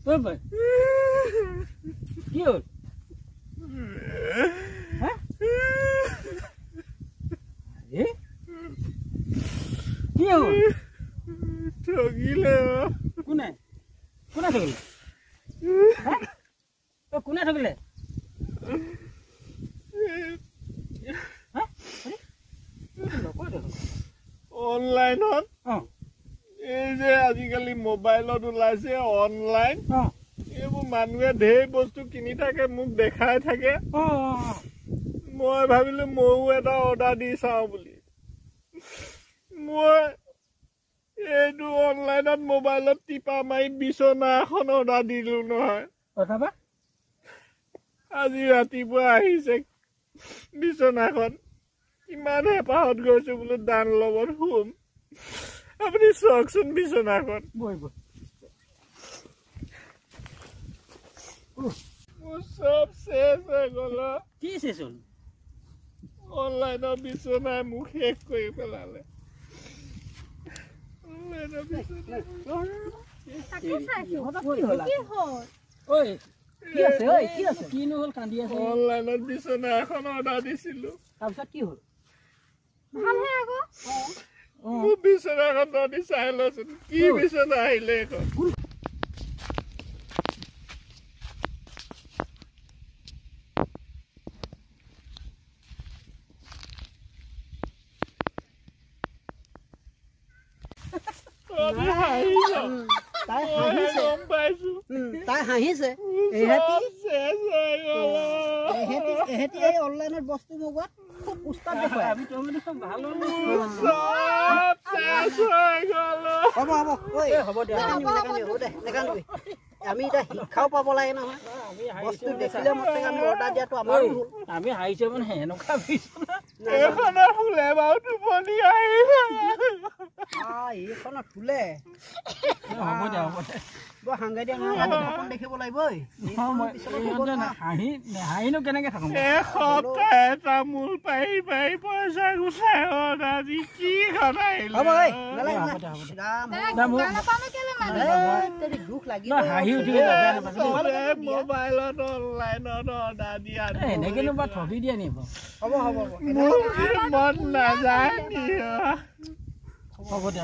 ঐ ভাই কি হল হ্যাঁ কি হল ঠগিলে কোনে কোনে ঠগিলে হ্যাঁ ও কোনে ঠগিলে হ্যাঁ অনলাইনত এই যে আজিকালি মোবাইলত ওলাইছে অনলাইন এইবোৰ মানুহে ঢেৰ বস্তু কিনি থাকে মোক দেখাই থাকে মই ভাবিলো ময়ো এটা অৰ্ডাৰ দি চাওঁ বুলি মই এইটো অনলাইনত মোবাইলত টিপা মাৰি বিচনা এখন অৰ্ডাৰ দিলো নহয় আজি ৰাতিপুৱা আহিছে বিচনাখন ইমান হেঁপাহত গৈছো বোলো দান লগত শুম আপুনি চাওকচোন বিচনাখন মোৰ চব শেষ হৈ গ'ল কি শেষ হ'ল অনলাইনৰ বিচনাই মোক শেষ কৰি পেলালে অনলাইনত বিচনা এখন অৰ্ডাৰ দিছিলো তাৰপিছত কি হ'ল মোৰ বিচনাখন তহঁতি চাই লচোন কি বিচনা আহিলে এখন তাই হাঁহিছে এহেঁতি এই অনলাইনত বস্তু মগোৱাত খুব উস্তাদ দেখুৱাই হ'ব দে আমি এতিয়া শিক্ষাও পাব লাগে নহয় বস্তু দেখিলে মতে আমি অৰ্ডাৰ দিয়াটো আমাৰ আমি হাঁহিছো মানে সেনেকুৱা এইখনত ফুলে হ'ব দে বৰ সাংঘাতিক দেখিব লাগিব হাঁহিনো কেনেকে থাকো তামোল পাৰি পাৰি পইচা গুচাই অৰ্ডাৰ দি কি দুখ লাগি মোবাইলত অনলাইনত অৰ্ডাৰ দিয়া এনেকেনো বা ঠগি দিয়া নি হ'ব মন নাযায় হ'ব দে